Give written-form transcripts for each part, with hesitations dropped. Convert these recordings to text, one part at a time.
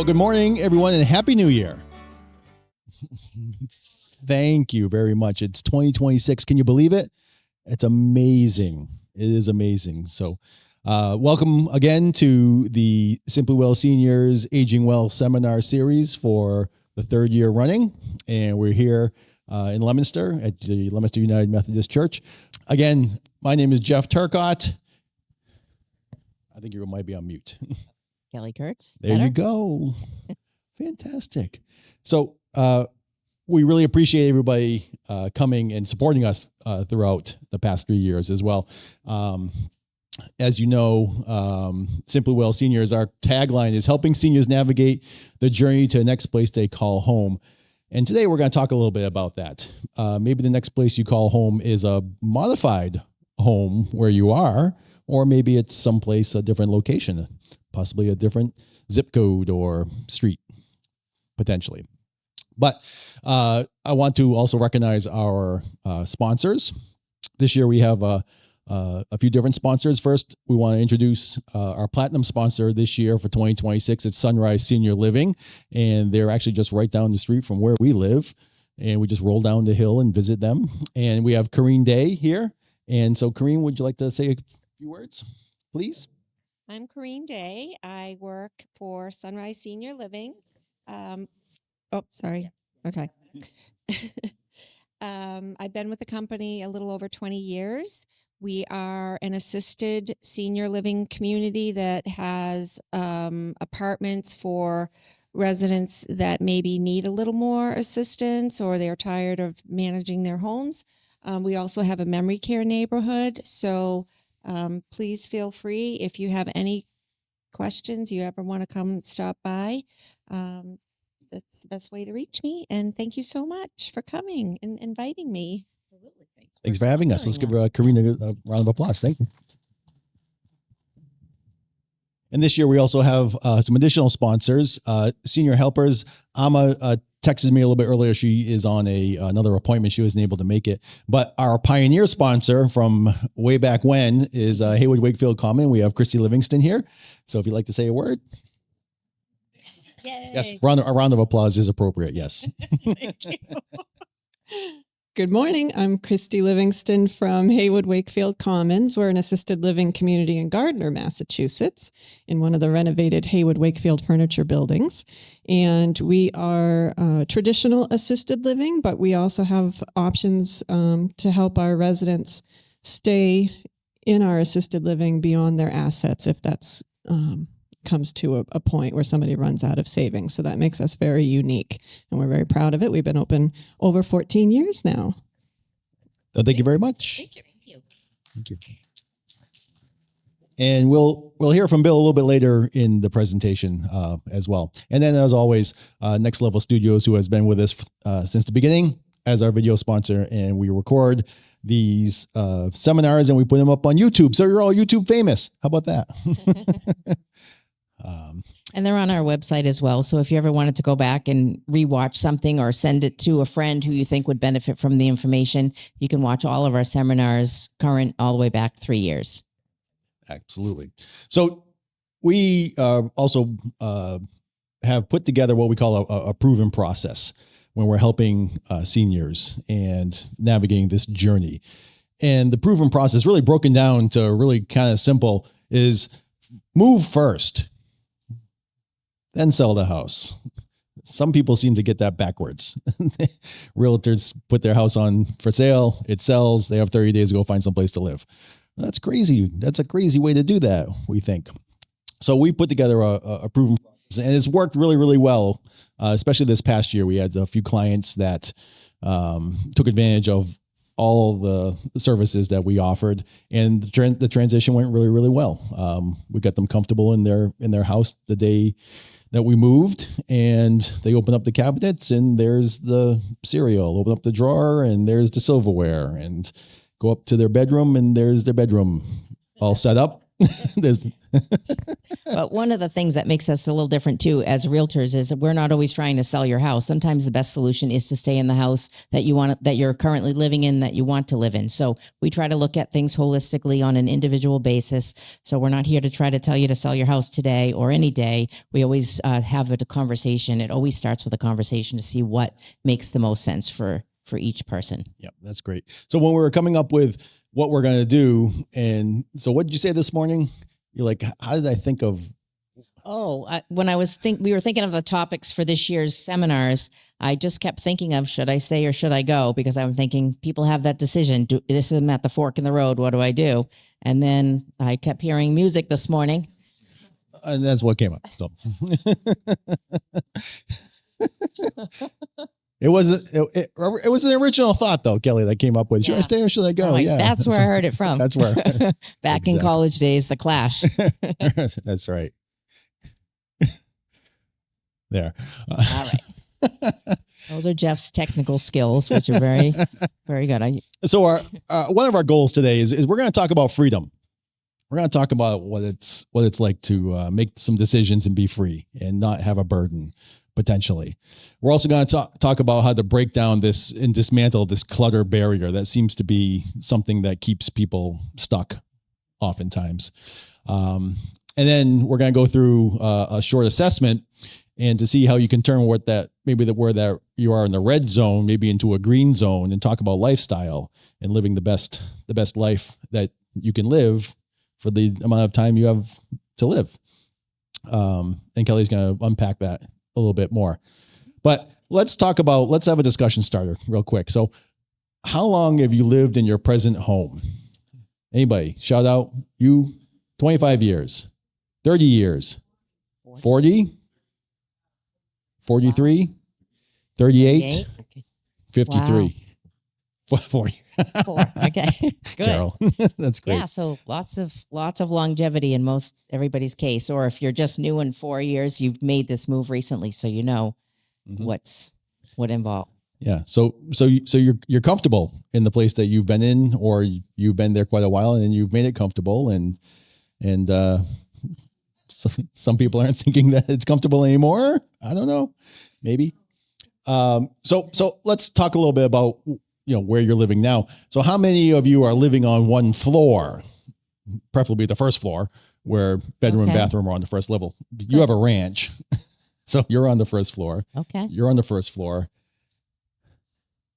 Well, good morning, everyone, and Happy New Year. Thank you very much. It's 2026. Can you believe it? It's amazing. It is amazing. So welcome again to the Simply Well Seniors Aging Well seminar series for the third year running. And we're here in Leominster at the Leominster United Methodist Church. Again, my name is Jeff Turcott. I think you might be on mute. Kelly Kurtz. There you go. Fantastic. So we really appreciate everybody coming and supporting us throughout the past 3 years as well. As you know, Simply Well Seniors, our tagline is helping seniors navigate the journey to the next place they call home. And today we're going to talk a little bit about that. Maybe the next place you call home is a modified home where you are, or maybe it's someplace, a different location, possibly a different zip code or street, potentially. But I want to also recognize our sponsors. This year we have a few different sponsors. First, we want to introduce our platinum sponsor this year for 2026. It's Sunrise Senior Living, and they're actually just right down the street from where we live. And we just roll down the hill and visit them. And we have Corrine Day here. And so, Corrine, would you like to say a few words, please? I'm Corrine Day. I work for Sunrise Senior Living. Sorry. Okay. I've been with the company a little over 20 years. We are an assisted senior living community that has apartments for residents that maybe need a little more assistance or they're tired of managing their homes. We also have a memory care neighborhood. So please feel free if you have any questions, you ever want to come stop by. That's the best way to reach me. And thank you so much for coming and inviting me. Absolutely. Thanks for having us. Let's give Karina a round of applause. Thank you. And this year we also have some additional sponsors, Senior Helpers. Amma texted me a little bit earlier. She is on another appointment. She wasn't able to make it. But our pioneer sponsor from way back when is Haywood Wakefield Common. We have Christy Livingston here. So if you'd like to say a word. Yay. Yes, a round of applause is appropriate. Yes. Thank you. Good morning. I'm Christy Livingston from Haywood Wakefield Commons. We're an assisted living community in Gardner, Massachusetts, in one of the renovated Haywood Wakefield furniture buildings. And we are traditional assisted living, but we also have options to help our residents stay in our assisted living beyond their assets if that's comes to a point where somebody runs out of savings. So that makes us very unique, and we're very proud of it. We've been open over 14 years now. Thank you very much. Thank you. Thank you. And we'll hear from Bill a little bit later in the presentation as well. And then, as always, Next Level Studios, who has been with us since the beginning as our video sponsor, and we record these seminars and we put them up on YouTube. So you're all YouTube famous. How about that? And they're on our website as well. So if you ever wanted to go back and rewatch something or send it to a friend who you think would benefit from the information, you can watch all of our seminars current all the way back 3 years. Absolutely. So we also have put together what we call a proven process when we're helping seniors and navigating this journey. And the proven process, really broken down to really kind of simple, is move first, then sell the house. Some people seem to get that backwards. Realtors put their house on for sale. It sells. They have 30 days to go find some place to live. That's crazy. That's a crazy way to do that, we think. So we've put together a proven process, and it's worked really, really well, especially this past year. We had a few clients that took advantage of all the services that we offered, and the transition went really, really well. We got them comfortable in their house the day that we moved, and they open up the cabinets and there's the cereal, open up the drawer and there's the silverware, and go up to their bedroom and there's their bedroom all set up. There's But one of the things that makes us a little different too as realtors is that we're not always trying to sell your house. Sometimes the best solution is to stay in the house that you're currently living in, that you want to live in. So we try to look at things holistically on an individual basis. So we're not here to try to tell you to sell your house today or any day. We always have a conversation. It always starts with a conversation to see what makes the most sense for each person. Yep, that's great. So when we were coming up with what we're going to do, and so what did you say this morning? You're like, how did I think of? When we were thinking of the topics for this year's seminars, I just kept thinking of, should I stay or should I go? Because I'm thinking people have that decision. This is at the fork in the road. What do I do? And then I kept hearing music this morning. And that's what came up. So. It was an original thought though, Kelly, that came up with, should I stay or should I go? Yeah. That's where I heard it from. That's where. Back in college days, the Clash. That's right. There. All right. Those are Jeff's technical skills, which are very, very good. So our one of our goals today is we're going to talk about freedom. We're going to talk about what it's like to make some decisions and be free and not have a burden potentially. We're also going to talk about how to break down this and dismantle this clutter barrier that seems to be something that keeps people stuck oftentimes. And then we're going to go through a short assessment and to see how you can turn where that you are in the red zone, maybe into a green zone, and talk about lifestyle and living the best life that you can live for the amount of time you have to live. And Kelly's going to unpack that a little bit more, but let's have a discussion starter real quick. So how long have you lived in your present home? Anybody shout out? You 25 years, 30 years, 40, 43, 38, 53, 40. 4. Okay. Good. Carol. That's great. Yeah. So lots of longevity in everybody's case. Or if you're just new in 4 years, you've made this move recently. So you know what involved. Yeah. So you're comfortable in the place that you've been in, or you've been there quite a while and then you've made it comfortable, and some people aren't thinking that it's comfortable anymore. I don't know, maybe. So let's talk a little bit about, where you're living now. So how many of you are living on one floor, preferably the first floor, where bedroom and bathroom are on the first level? You have a ranch. So you're on the first floor. Okay. You're on the first floor.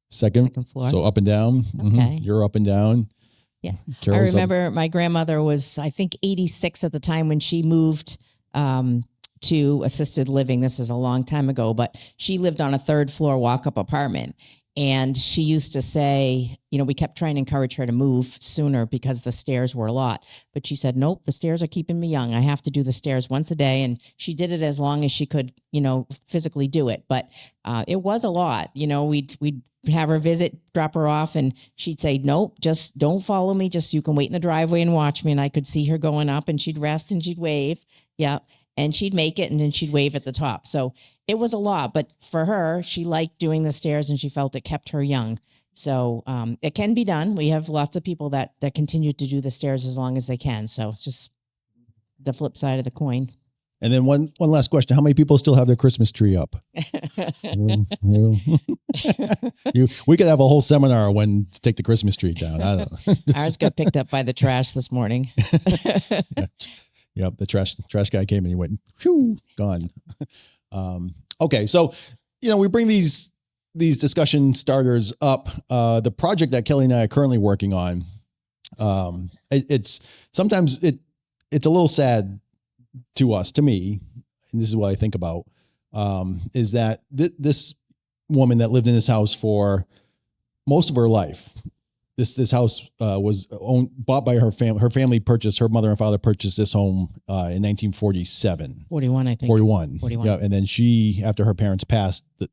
Second floor. So up and down. Okay. You're up and down. Yeah. Carol's I remember my grandmother was, I think, 86 at the time when she moved to assisted living. This is a long time ago, but she lived on a 3rd floor walk-up apartment. And she used to say, we kept trying to encourage her to move sooner because the stairs were a lot. But she said, nope, the stairs are keeping me young. I have to do the stairs once a day. And she did it as long as she could, physically do it. But it was a lot. We'd have her visit, drop her off, and she'd say, nope, just don't follow me. Just you can wait in the driveway and watch me. And I could see her going up, and she'd rest and she'd wave. Yeah. And she'd make it, and then she'd wave at the top. So it was a lot, but for her, she liked doing the stairs and she felt it kept her young. So it can be done. We have lots of people that continue to do the stairs as long as they can. So it's just the flip side of the coin. And then one last question. How many people still have their Christmas tree up? We could have a whole seminar on when to take the Christmas tree down. I don't know. Ours got picked up by the trash this morning. Yeah. Yep, the trash guy came and he went, whew, gone. Okay, so we bring these discussion starters up. The project that Kelly and I are currently working on, it's sometimes it's a little sad to me, and this is what I think about, is that this woman that lived in this house for most of her life. This house was bought by her family. Her family purchased, her mother and father purchased this home in 1947. 41, I think. 41. 41. Yeah, and then she, after her parents passed, the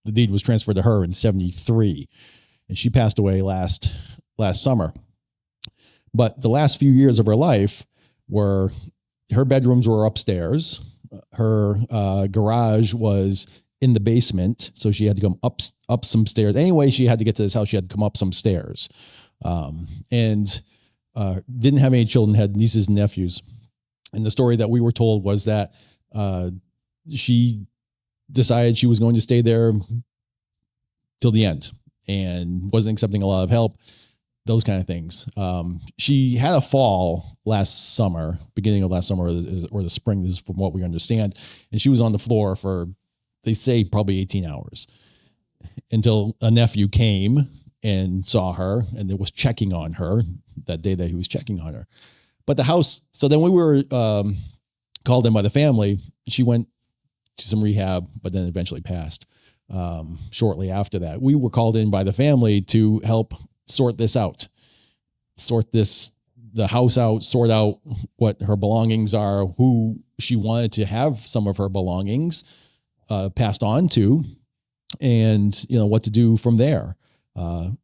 deed was transferred to her in 73, and she passed away last summer. But the last few years of her life were, her bedrooms were upstairs. Her garage was in the basement, so she had to come up some stairs. Anyway, she had to get to this house, she had to come up some stairs. And didn't have any children, had nieces and nephews. And the story that we were told was that she decided she was going to stay there till the end and wasn't accepting a lot of help, those kind of things. She had a fall last summer, beginning of last summer or the spring, this is from what we understand. And she was on the floor for, they say, probably 18 hours until a nephew came and saw her and was checking on her that day that he was checking on her. But the house, so then we were called in by the family. She went to some rehab, but then eventually passed shortly after that. We were called in by the family to help sort this out, the house out, sort out what her belongings are, who she wanted to have some of her belongings passed on to, and, what to do from there.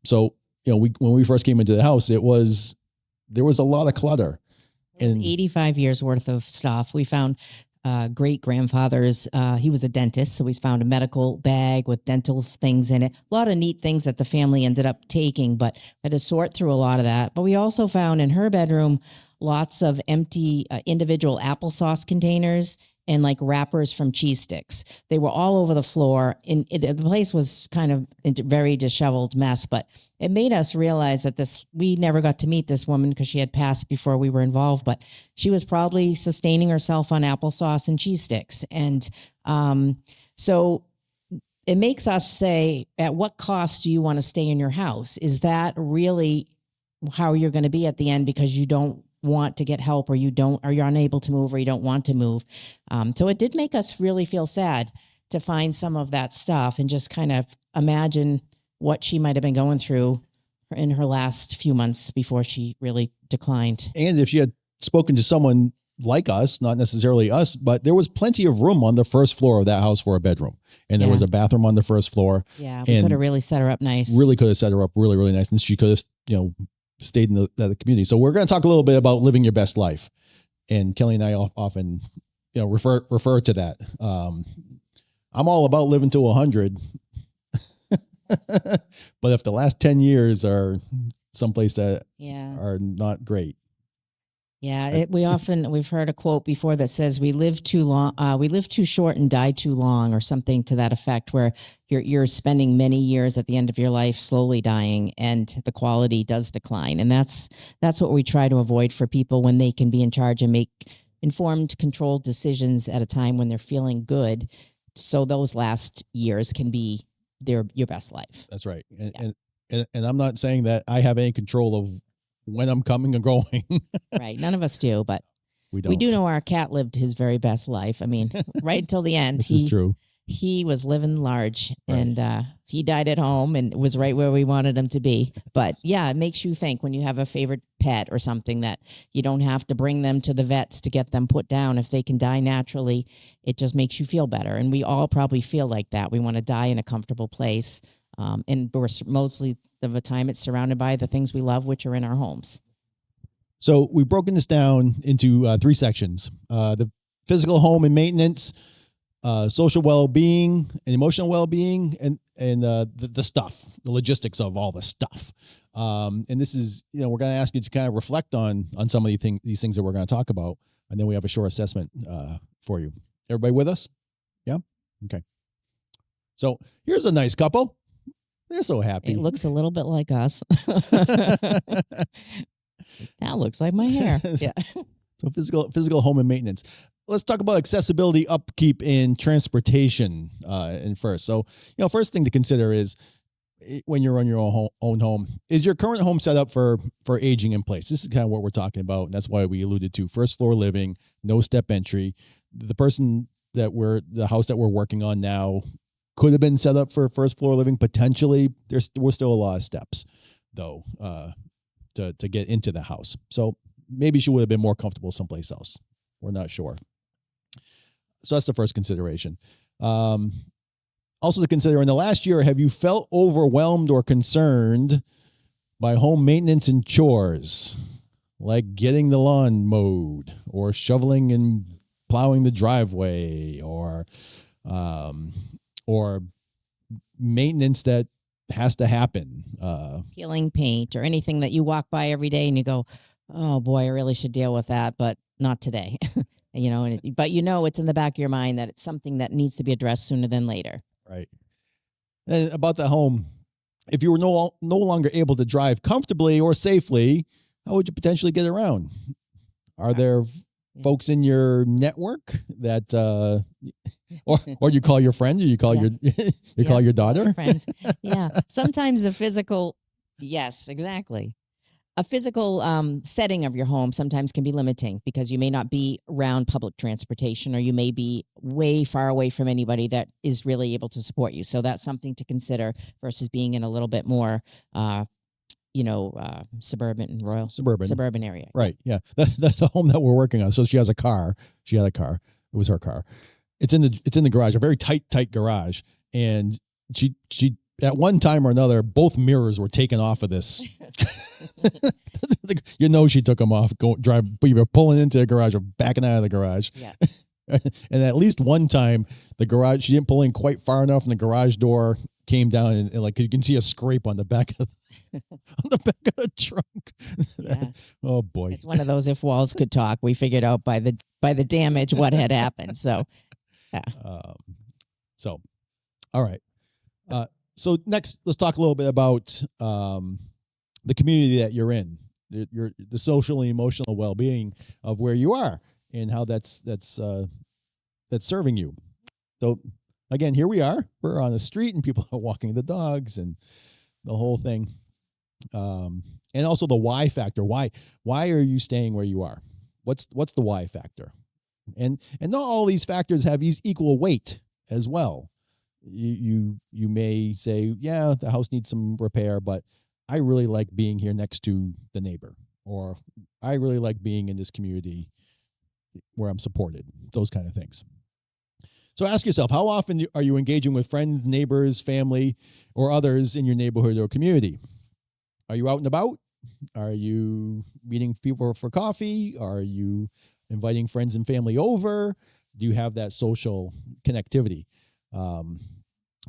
So, when we first came into the house, there was a lot of clutter. It was 85 years worth of stuff. We found great grandfather's, he was a dentist, so we found a medical bag with dental things in it. A lot of neat things that the family ended up taking, but had to sort through a lot of that. But we also found in her bedroom lots of empty individual applesauce containers and like wrappers from cheese sticks. They were all over the floor. The place was kind of a very disheveled mess, but it made us realize that we never got to meet this woman because she had passed before we were involved, but she was probably sustaining herself on applesauce and cheese sticks. And so it makes us say, at what cost do you want to stay in your house? Is that really how you're going to be at the end because you don't want to get help or you're unable to move or you don't want to move? So it did make us really feel sad to find some of that stuff and just kind of imagine what she might have been going through in her last few months before she really declined. And if she had spoken to someone like us, not necessarily us, but there was plenty of room on the first floor of that house for a bedroom. And there was a bathroom on the first floor. Yeah, we could have really set her up nice. Really could have set her up really, really nice. And she could have, stayed in the community. So we're going to talk a little bit about living your best life. And Kelly and I often, refer to that. I'm all about living to 100. But if the last 10 years are someplace that are not great. Yeah, we've heard a quote before that says we live too long, we live too short and die too long, or something to that effect, where you're spending many years at the end of your life slowly dying and the quality does decline. And that's what we try to avoid for people when they can be in charge and make informed, controlled decisions at a time when they're feeling good. So those last years can be your best life. That's right. And I'm not saying that I have any control of when I'm coming and going. Right. None of us do, but we do know our cat lived his very best life. I mean, right until the end. This is true. He was living large, and he died at home and was right where we wanted him to be. But yeah, it makes you think when you have a favorite pet or something that you don't have to bring them to the vets to get them put down. If they can die naturally, it just makes you feel better. And we all probably feel like that. We want to die in a comfortable place. And we're mostly of the time it's surrounded by the things we love, which are in our homes. So we've broken this down into 3 sections: the physical home and maintenance, social well-being and emotional well-being, and the stuff, the logistics of all the stuff. And this is, we're going to ask you to kind of reflect on some of these things that we're going to talk about, and then we have a short assessment for you. Everybody with us? Yeah. Okay. So here's a nice couple. They're so happy. It looks a little bit like us. That looks like my hair. Yeah. So physical home and maintenance. Let's talk about accessibility, upkeep, and transportation first. So, first thing to consider is when you're on your own home, is your current home set up for aging in place? This is kind of what we're talking about. And that's why we alluded to first floor living, no step entry. The house that we're working on now could have been set up for first floor living. Potentially, we're still a lot of steps, though, to get into the house. So maybe she would have been more comfortable someplace else. We're not sure. So that's the first consideration. Also to consider, in the last year, have you felt overwhelmed or concerned by home maintenance and chores, like getting the lawn mowed or shoveling and plowing the driveway, or maintenance that has to happen. Peeling paint or anything that you walk by every day and you go, oh boy, I really should deal with that, but not today. But it's in the back of your mind that it's something that needs to be addressed sooner than later. Right. And about the home, if you were no longer able to drive comfortably or safely, how would you potentially get around? Are there folks in your network that, or you call your friend, or you call call your daughter? Friends. Yeah. Sometimes the physical, yes, exactly. A physical setting of your home sometimes can be limiting because you may not be around public transportation, or you may be way far away from anybody that is really able to support you. So that's something to consider versus being in a little bit more, suburban and rural suburban area. Right. Yeah. That's a home that we're working on. So she has a car. She had a car. It was her car. It's in the garage, a very tight garage. And she at one time or another, both mirrors were taken off of this. She took them off. Either pulling into the garage or backing out of the garage. Yeah. And at least one time, she didn't pull in quite far enough, and the garage door came down, and like you can see a scrape on the back of the trunk. Yeah. Oh boy, it's one of those if walls could talk. We figured out by the damage what had happened. So, yeah. All right. So next, let's talk a little bit about the community that you're in, the social and emotional well-being of where you are, and how that's serving you. So again, here we are. We're on the street, and people are walking the dogs, and the whole thing. And also the why factor. Why are you staying where you are? What's the why factor? And not all these factors have equal weight as well. You may say, yeah, the house needs some repair, but I really like being here next to the neighbor, or I really like being in this community where I'm supported, those kind of things. So ask yourself, how often are you engaging with friends, neighbors, family, or others in your neighborhood or community? Are you out and about? Are you meeting people for coffee? Are you inviting friends and family over? Do you have that social connectivity?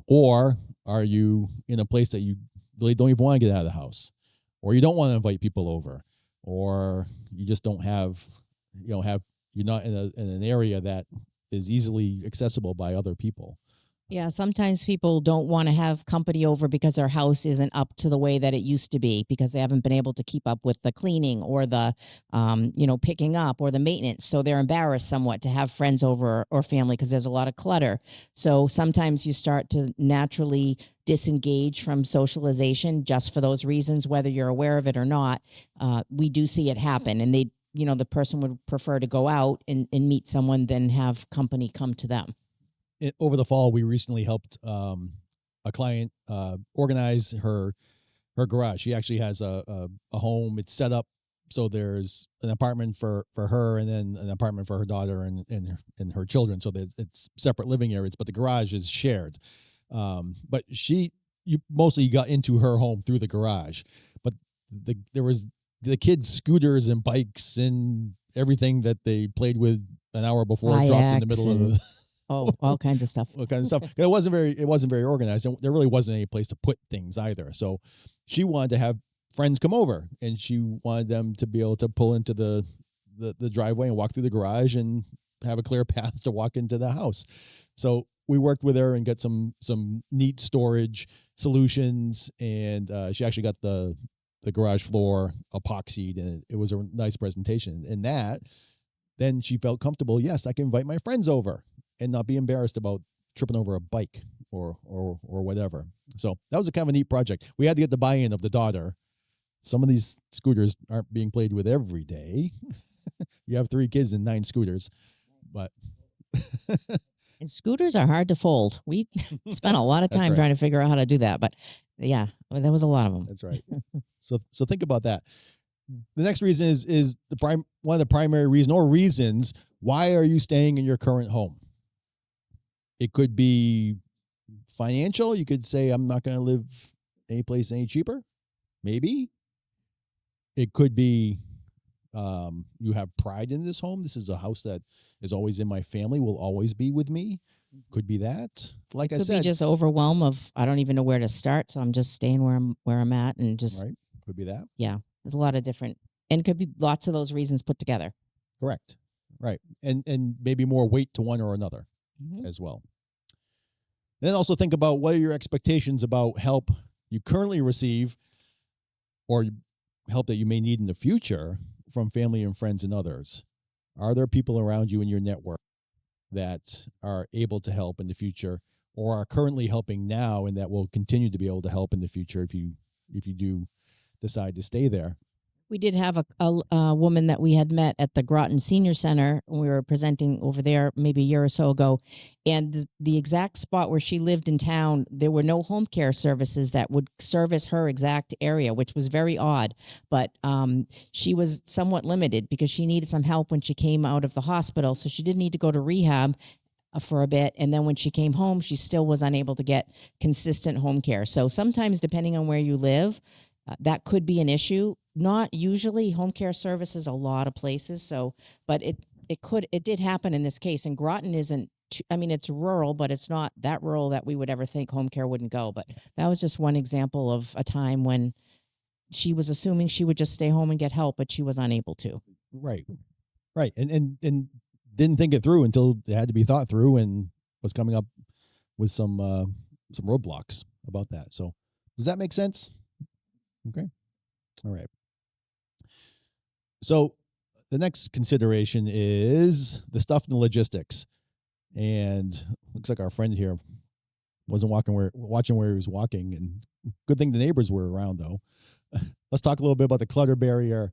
Or are you in a place that you really don't even want to get out of the house, or you don't want to invite people over, or you just don't have, you're not in an area that is easily accessible by other people? Yeah, sometimes people don't want to have company over because their house isn't up to the way that it used to be, because they haven't been able to keep up with the cleaning or the, picking up or the maintenance. So they're embarrassed somewhat to have friends over or family because there's a lot of clutter. So sometimes you start to naturally disengage from socialization just for those reasons, whether you're aware of it or not. We do see it happen, and the person would prefer to go out and meet someone than have company come to them. Over the fall, we recently helped a client organize her garage. She actually has a home. It's set up so there's an apartment for her, and then an apartment for her daughter and her children. So that it's separate living areas, but the garage is shared. But you mostly got into her home through the garage. But there was the kids' scooters and bikes and everything that they played with an hour before dropped in the middle of the. Oh, all kinds of stuff. All kinds of stuff. It wasn't very organized. And there really wasn't any place to put things either. So she wanted to have friends come over, and she wanted them to be able to pull into the driveway and walk through the garage and have a clear path to walk into the house. So we worked with her and got some neat storage solutions, and she actually got the garage floor epoxied, and it was a nice presentation. And then she felt comfortable. Yes, I can invite my friends over and not be embarrassed about tripping over a bike or whatever. So that was a kind of a neat project. We had to get the buy-in of the daughter. Some of these scooters aren't being played with every day. You have 3 kids and 9 scooters, but and scooters are hard to fold. We spent a lot of time trying to figure out how to do that, but yeah, there was a lot of them. That's right. So think about that. The next reason is one of the primary reasons why are you staying in your current home? It could be financial. You could say, I'm not going to live any place any cheaper. Maybe. It could be you have pride in this home. This is a house that is always in my family, will always be with me. Could be that. Like It I could said, be just overwhelm of I don't even know where to start, so I'm just staying where I'm at, and just right? Could be that. yeah. There's a lot of different, and it could be lots of those reasons put together. Correct. Right. And maybe more weight to one or another as well. Then also think about what are your expectations about help you currently receive or help that you may need in the future from family and friends and others. Are there people around you in your network that are able to help in the future or are currently helping now and that will continue to be able to help in the future if you do decide to stay there? We did have a woman that we had met at the Groton Senior Center when we were presenting over there maybe a year or so ago. And the exact spot where she lived in town, there were no home care services that would service her exact area, which was very odd. But she was somewhat limited because she needed some help when she came out of the hospital. So she did need to go to rehab for a bit. And then when she came home, she still was unable to get consistent home care. So sometimes, depending on where you live, that could be an issue. Not usually home care services, a lot of places. So, but it did happen in this case. And Groton isn't, it's rural, but it's not that rural that we would ever think home care wouldn't go. But that was just one example of a time when she was assuming she would just stay home and get help, but she was unable to. Right. Right. And didn't think it through until it had to be thought through and was coming up with some roadblocks about that. So does that make sense? Okay. All right. So the next consideration is the stuff and the logistics. And looks like our friend here wasn't watching where he was walking. And good thing the neighbors were around, though. Let's talk a little bit about the clutter barrier,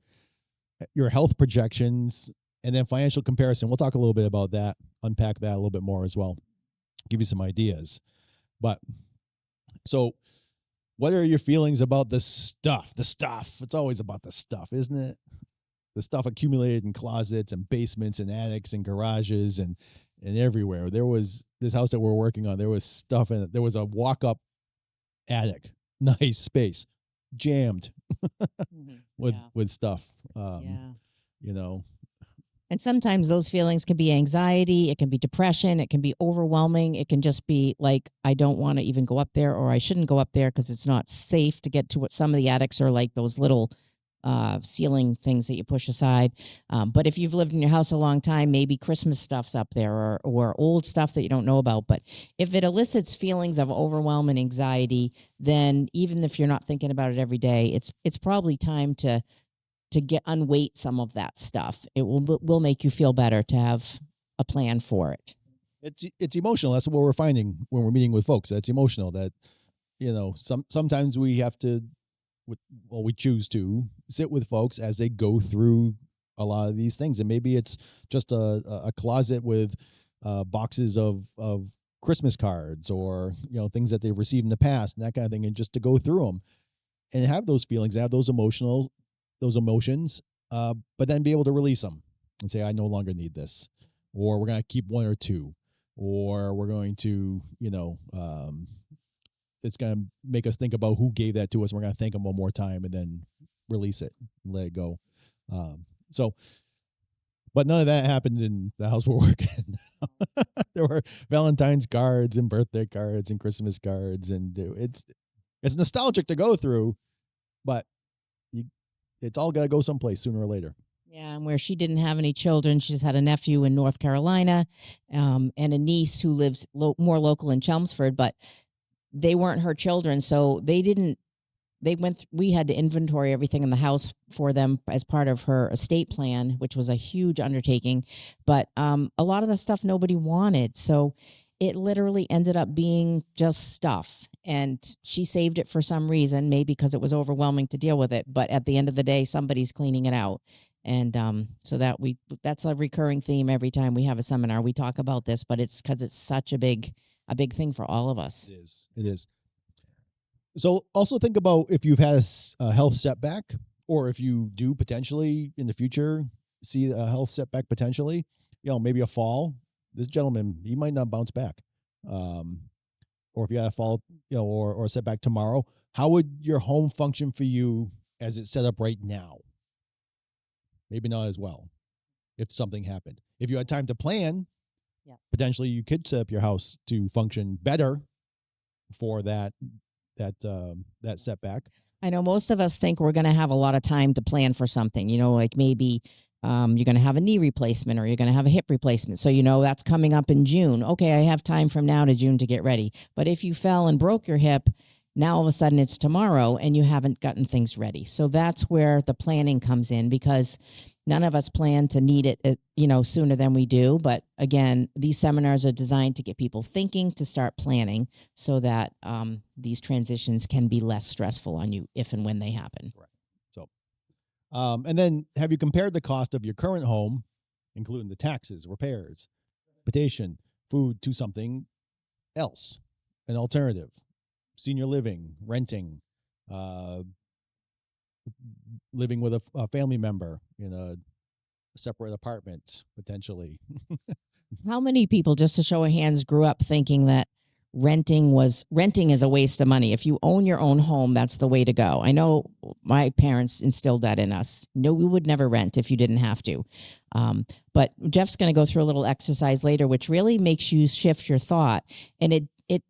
your health projections, and then financial comparison. We'll talk a little bit about that, unpack that a little bit more as well, give you some ideas. But so what are your feelings about the stuff? The stuff. It's always about the stuff, isn't it? The stuff accumulated in closets and basements and attics and garages and everywhere. There was this house that we're working on. There was stuff in it. There was a walk-up attic, nice space, jammed with stuff. You know. And sometimes those feelings can be anxiety, it can be depression, it can be overwhelming, it can just be like, I don't want to even go up there, or I shouldn't go up there because it's not safe to get to what some of the attics are like those little ceiling things that you push aside. But if you've lived in your house a long time, maybe Christmas stuff's up there or old stuff that you don't know about. But if it elicits feelings of overwhelm and anxiety, then even if you're not thinking about it every day, it's probably time to unweight some of that stuff. It will make you feel better to have a plan for it. It's emotional. That's what we're finding when we're meeting with folks. That's emotional. That sometimes we have to, we choose to sit with folks as they go through a lot of these things, and maybe it's just a closet with boxes of Christmas cards or things that they've received in the past and that kind of thing, and just to go through them and have those feelings, have those emotions, but then be able to release them and say, I no longer need this, or we're going to keep one or two, or we're going to, it's going to make us think about who gave that to us. We're going to thank them one more time and then release it and let it go. But none of that happened in the house we're working in. There were Valentine's cards and birthday cards and Christmas cards, and it's nostalgic to go through, but it's all got to go someplace sooner or later. Yeah, and where she didn't have any children, she just had a nephew in North Carolina and a niece who lives more local in Chelmsford, but they weren't her children, so we had to inventory everything in the house for them as part of her estate plan, which was a huge undertaking. But a lot of the stuff nobody wanted, so it literally ended up being just stuff. And she saved it for some reason, maybe because it was overwhelming to deal with it. But at the end of the day, somebody's cleaning it out. And so that's a recurring theme every time we have a seminar. We talk about this, but it's because it's such a big thing for all of us. It is. So also think about if you've had a health setback, or if you do potentially in the future see a health setback potentially, maybe a fall. This gentleman, he might not bounce back. Or if you had a fall, or a setback tomorrow, how would your home function for you as it's set up right now? Maybe not as well if something happened. If you had time to plan, Yeah. potentially you could set up your house to function better for that setback. I know most of us think we're going to have a lot of time to plan for something, like maybe you're going to have a knee replacement or you're going to have a hip replacement. So, that's coming up in June. Okay, I have time from now to June to get ready. But if you fell and broke your hip, now all of a sudden it's tomorrow and you haven't gotten things ready. So that's where the planning comes in, because none of us plan to need it, sooner than we do. But again, these seminars are designed to get people thinking, to start planning, so that these transitions can be less stressful on you if and when they happen. Right. So, and then have you compared the cost of your current home, including the taxes, repairs, transportation, food, to something else, an alternative, senior living, renting, living with a family member in a separate apartment, potentially? How many people, just to show of hands, grew up thinking that renting is a waste of money? If you own your own home, that's the way to go. I know my parents instilled that in us. No, we would never rent if you didn't have to. But Jeff's going to go through a little exercise later, which really makes you shift your thought. And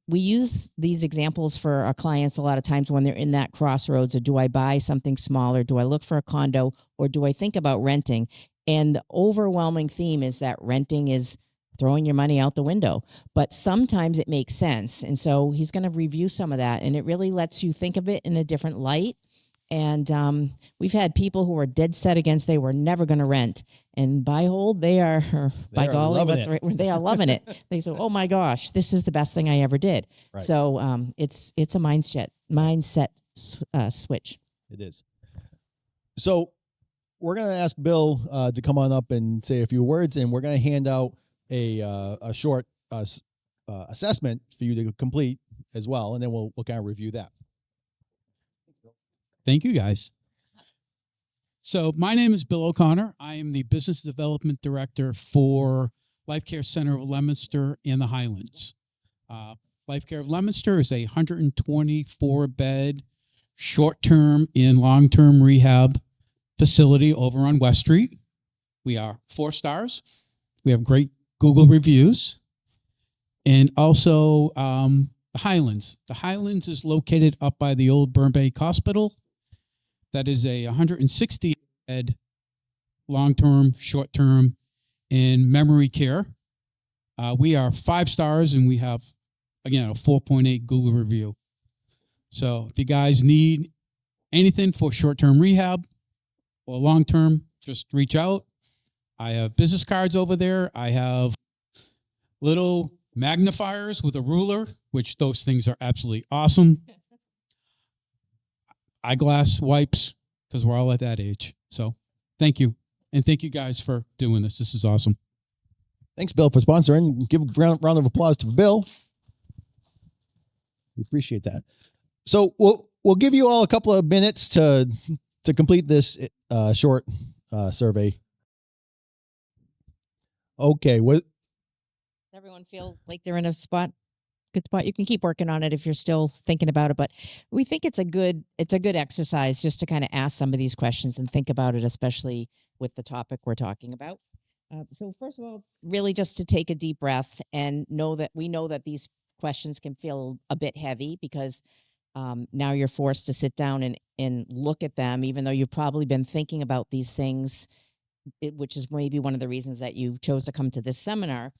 we use these examples for our clients a lot of times when they're in that crossroads of, do I buy something smaller? Do I look for a condo? Or do I think about renting? And the overwhelming theme is that renting is throwing your money out the window. But sometimes it makes sense. And so he's going to review some of that, and it really lets you think of it in a different light. And we've had people who are dead set against, they were never going to rent. And they are loving it. They say, oh my gosh, this is the best thing I ever did. Right. So it's a mindset switch. It is. So we're going to ask Bill to come on up and say a few words, and we're going to hand out a short assessment for you to complete as well, and then we'll kind of review that. Thank you, guys. So my name is Bill O'Connor. I am the Business Development Director for Life Care Center of Leominster and the Highlands. Life Care of Leominster is a 124-bed short-term and long-term rehab facility over on West Street. We are 4 stars. We have great Google reviews. And also the Highlands. The Highlands is located up by the old Burbank Hospital. That is a 160-bed long-term, short-term, and memory care. We are 5 stars, and we have, again, a 4.8 Google review. So if you guys need anything for short-term rehab or long-term, just reach out. I have business cards over there. I have little magnifiers with a ruler, which those things are absolutely awesome. Eyeglass wipes, because we're all at that age. So thank you. And thank you guys for doing this. This is awesome. Thanks, Bill, for sponsoring. Give a round of applause to Bill. We appreciate that. So we'll give you all a couple of minutes to complete this short survey. Okay. Does everyone feel like they're in a good spot? You can keep working on it if you're still thinking about it, but we think it's a good exercise just to kind of ask some of these questions and think about it, especially with the topic we're talking about. So first of all, really just to take a deep breath and know that these questions can feel a bit heavy, because now you're forced to sit down and look at them, even though you've probably been thinking about these things, which is maybe one of the reasons that you chose to come to this seminar.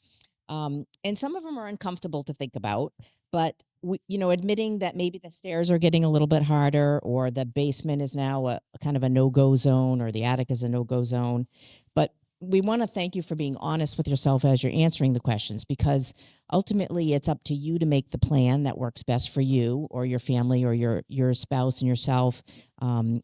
And some of them are uncomfortable to think about, but admitting that maybe the stairs are getting a little bit harder, or the basement is now a kind of a no-go zone, or the attic is a no-go zone. But we want to thank you for being honest with yourself as you're answering the questions, because ultimately it's up to you to make the plan that works best for you or your family or your spouse and yourself. And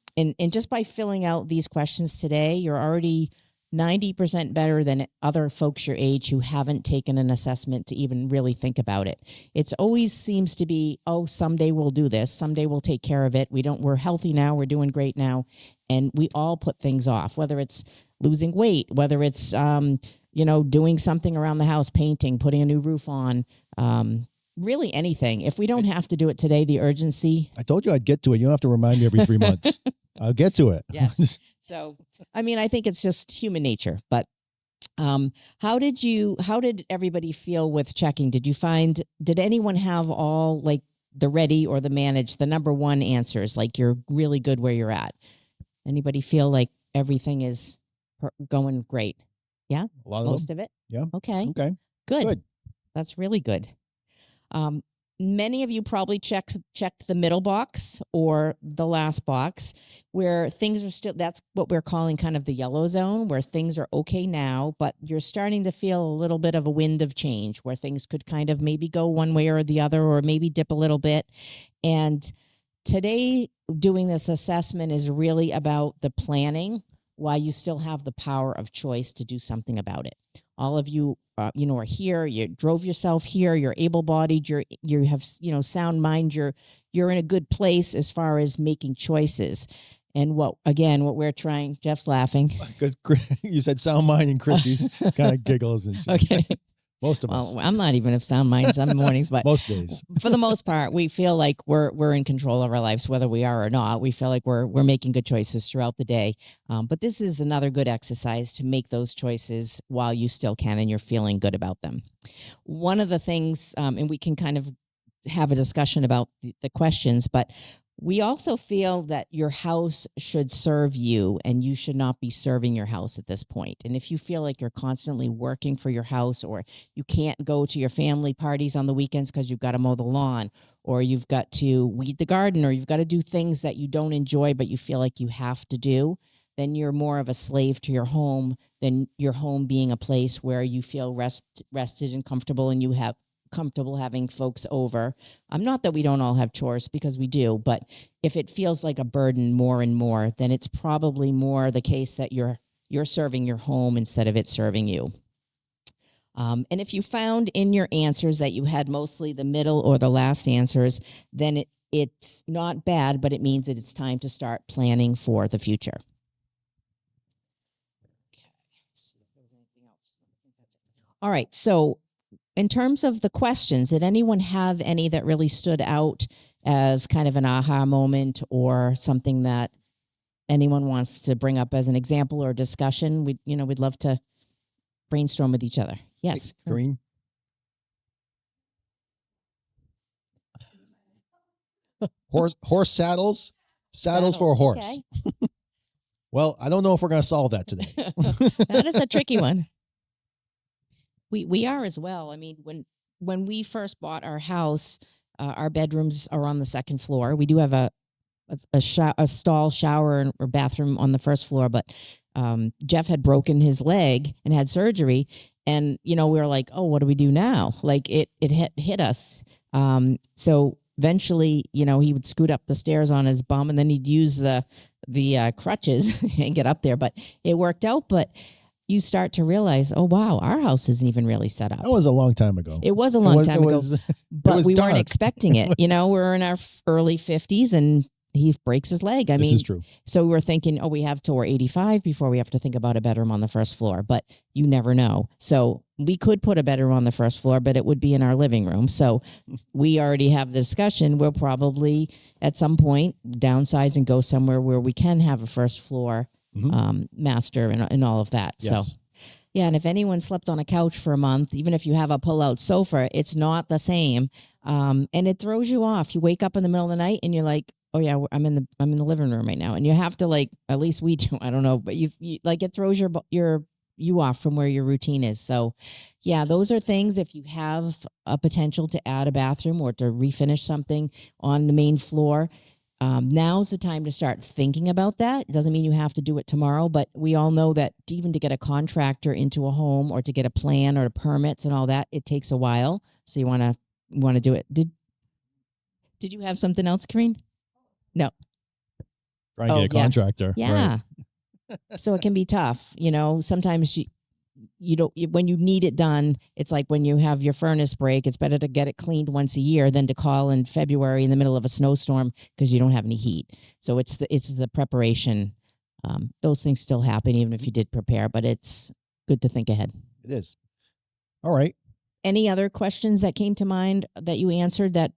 just by filling out these questions today, you're already 90% better than other folks your age who haven't taken an assessment to even really think about it. It's always seems to be, oh, someday we'll do this. Someday we'll take care of it. We're healthy now. We're doing great now. And we all put things off, whether it's losing weight, whether it's, doing something around the house, painting, putting a new roof on, really anything. If we don't have to do it today, the urgency. I told you I'd get to it. You don't have to remind me every 3 months. I'll get to it. Yes. So, I think it's just human nature. But How did everybody feel with checking? Did anyone have all like the ready or the managed, the number one answers? Like you're really good where you're at. Anybody feel like everything is going great? Yeah. A lot of Most them. of it. Yeah. Okay. Okay. Good. That's really good. Many of you probably checked the middle box or the last box where things are still, that's what we're calling kind of the yellow zone, where things are okay now, but you're starting to feel a little bit of a wind of change where things could kind of maybe go one way or the other, or maybe dip a little bit. And today, doing this assessment is really about the planning while you still have the power of choice to do something about it. All of you, are here. You drove yourself here. You're able-bodied. You have, sound mind. You're in a good place as far as making choices. And what we're trying. Jeff's laughing because you said sound mind, and Christy's kind of giggles. And okay. Most of us. Well, I'm not even of sound mind some mornings, but most days, for the most part, we feel like we're in control of our lives, whether we are or not. We feel like we're making good choices throughout the day. But this is another good exercise to make those choices while you still can and you're feeling good about them. One of the things, and we can kind of have a discussion about the questions, but we also feel that your house should serve you and you should not be serving your house at this point. And if you feel like you're constantly working for your house, or you can't go to your family parties on the weekends because you've got to mow the lawn, or you've got to weed the garden, or you've got to do things that you don't enjoy but you feel like you have to do, then you're more of a slave to your home than your home being a place where you feel rested and comfortable and you have comfortable having folks over. Not that we don't all have chores, because we do, but if it feels like a burden more and more, then it's probably more the case that you're serving your home instead of it serving you. And if you found in your answers that you had mostly the middle or the last answers, then it's not bad, but it means that it's time to start planning for the future. Okay. Let's see if there's anything else. I think that's it. All right. So in terms of the questions, did anyone have any that really stood out as kind of an aha moment, or something that anyone wants to bring up as an example or discussion? We'd love to brainstorm with each other. Yes. Green. Horse saddles for a horse. Okay. Well, I don't know if we're going to solve that today. That is a tricky one. We are as well. I mean, when we first bought our house, our bedrooms are on the second floor. We do have a stall, shower, or bathroom on the first floor, but Jeff had broken his leg and had surgery, and we were like, oh, what do we do now? Like it hit us. So eventually, he would scoot up the stairs on his bum, and then he'd use the crutches and get up there. But it worked out. But you start to realize, oh, wow, our house isn't even really set up. That was a long time ago. It was a long time ago, but we weren't expecting it. We're in our early 50s and he breaks his leg. I mean, this is true. So we were thinking, oh, we have till we're 85 before we have to think about a bedroom on the first floor, but you never know. So we could put a bedroom on the first floor, but it would be in our living room. So we already have the discussion. We'll probably at some point downsize and go somewhere where we can have a first floor master and all of that. Yes. So, yeah. And if anyone slept on a couch for a month, even if you have a pull-out sofa, it's not the same. And it throws you off. You wake up in the middle of the night and you're like, oh yeah, I'm in the living room right now. And you have to at least we do, I don't know, but you it throws you off from where your routine is. So yeah, those are things. If you have a potential to add a bathroom or to refinish something on the main floor, now's the time to start thinking about that. It doesn't mean you have to do it tomorrow, but we all know that even to get a contractor into a home or to get a plan or permits and all that, it takes a while. So you want to do it. Did you have something else, Kareen? No. Try and get a contractor. Yeah. Right. So it can be tough. Sometimes you don't, when you need it done, it's like when you have your furnace break, it's better to get it cleaned once a year than to call in February in the middle of a snowstorm because you don't have any heat. So it's the preparation. Those things still happen even if you did prepare, but it's good to think ahead. It is. All right. Any other questions that came to mind that you answered that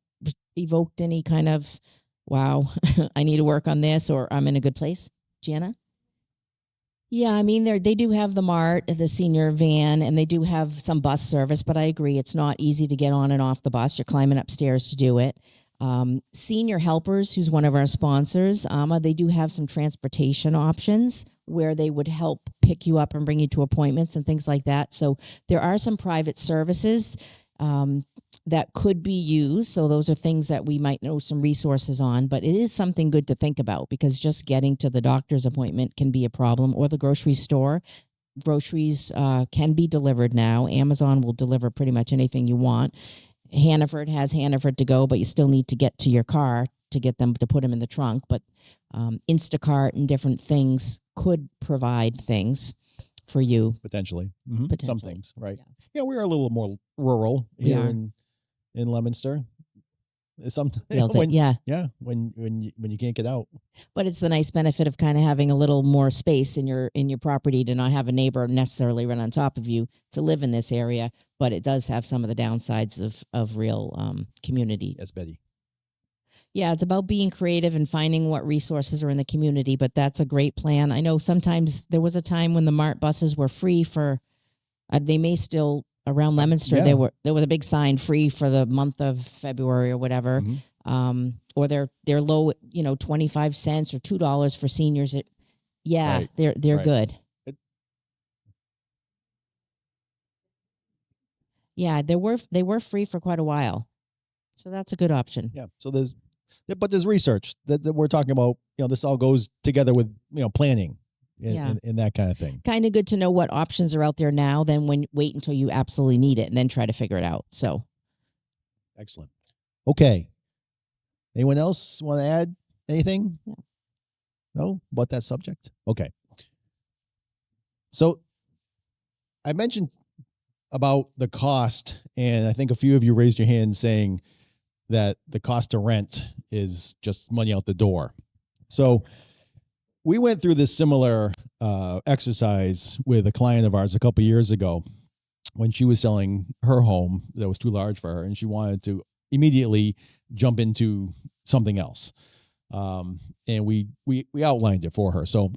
evoked any kind of, wow, I need to work on this, or I'm in a good place? Gianna? Yeah, I mean they do have the MART, the senior van, and they do have some bus service. But I agree, it's not easy to get on and off the bus. You're climbing upstairs to do it. Senior Helpers, who's one of our sponsors, they do have some transportation options where they would help pick you up and bring you to appointments and things like that. So there are some private services that could be used. So those are things that we might know some resources on, but it is something good to think about because just getting to the doctor's appointment can be a problem, or the grocery store. Groceries can be delivered now. Amazon will deliver pretty much anything you want. Hannaford has Hannaford to go, but you still need to get to your car to get them to put them in the trunk. But Instacart and different things could provide things for you. Potentially. Potentially. Some things, right? Yeah. Yeah, we're a little more rural We here are. in Leominster. When you can't get out. But it's the nice benefit of kind of having a little more space in your property to not have a neighbor necessarily run on top of you to live in this area. But it does have some of the downsides of real community. Yes, Betty. Yeah, it's about being creative and finding what resources are in the community. But that's a great plan. I know sometimes there was a time when the MART buses were free for. They may still. Around Leominster, Yeah. there was a big sign free for the month of February or whatever, or they're low, 25 cents or $2 for seniors. Right. They're Right. good. Yeah, they were free for quite a while, so that's a good option. Yeah. So there's research that we're talking about. This all goes together with planning and that kind of thing. Kind of good to know what options are out there now. Then wait until you absolutely need it and then try to figure it out. So, Excellent. Okay. Anyone else want to add anything? Yeah. No, about that subject? Okay. So I mentioned about the cost, and I think a few of you raised your hand saying that the cost to rent is just money out the door. So we went through this similar exercise with a client of ours a couple of years ago when she was selling her home that was too large for her, and she wanted to immediately jump into something else. And we outlined it for her. So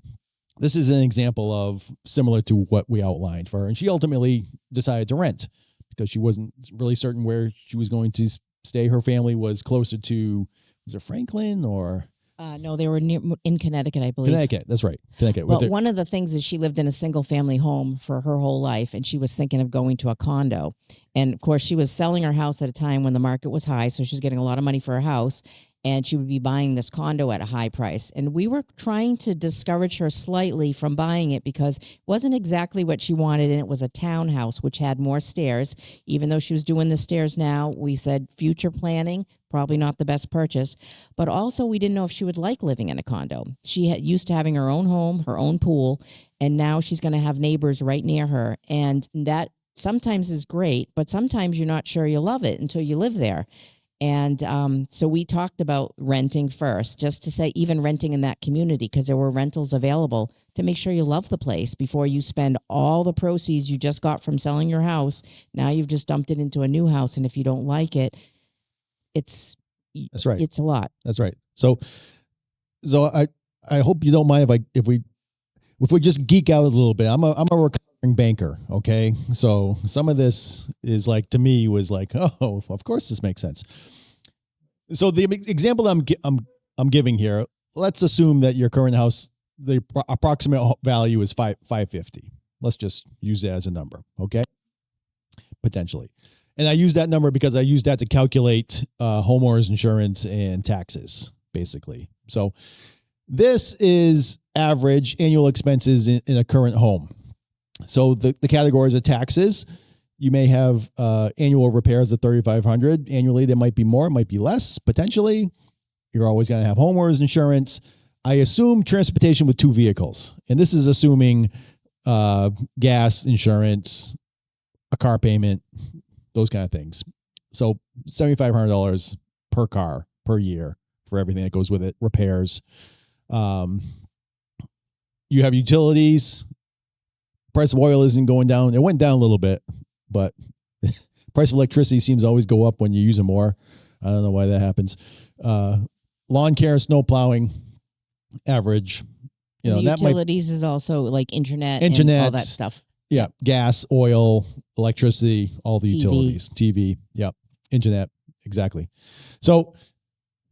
this is an example of similar to what we outlined for her. And she ultimately decided to rent because she wasn't really certain where she was going to stay. Her family was closer to, was it Franklin or? No, they were in Connecticut, I believe. Connecticut, that's right. Connecticut. But one of the things is she lived in a single family home for her whole life, and she was thinking of going to a condo. And of course, she was selling her house at a time when the market was high, so she was getting a lot of money for her house, and she would be buying this condo at a high price. And we were trying to discourage her slightly from buying it because it wasn't exactly what she wanted, and it was a townhouse, which had more stairs. Even though she was doing the stairs now, we said future planning, probably not the best purchase. But also, we didn't know if she would like living in a condo. She had used to having her own home, her own pool, and now she's going to have neighbors right near her. And that sometimes is great, but sometimes you're not sure you love it until you live there. And so we talked about renting first, just to say even renting in that community, because there were rentals available, to make sure you love the place before you spend all the proceeds you just got from selling your house. Now you've just dumped it into a new house. And if you don't like it, that's right. It's a lot. That's right. So I hope you don't mind if we just geek out a little bit. I'm a recovering banker. Okay. So some of this is like, to me, was like, oh, of course this makes sense. So the example I'm giving here, let's assume that your current house, the approximate value is $550. Let's just use that as a number. Okay. Potentially. And I use that number because I use that to calculate homeowners insurance and taxes, basically. So this is average annual expenses in a current home. So the categories of taxes, you may have annual repairs of $3,500. Annually, there might be more, it might be less, potentially. You're always going to have homeowners insurance. I assume transportation with 2 vehicles. And this is assuming gas, insurance, a car payment, those kind of things. So $7,500 per car per year for everything that goes with it, repairs. You have utilities. Price of oil isn't going down. It went down a little bit, but price of electricity seems to always go up when you're using more. I don't know why that happens. Lawn care, snow plowing, average. You And know, the that might, utilities is also like internet and all Internet, that stuff. yeah, gas, oil, electricity, all the TV. utilities, TV, yep, internet, exactly. So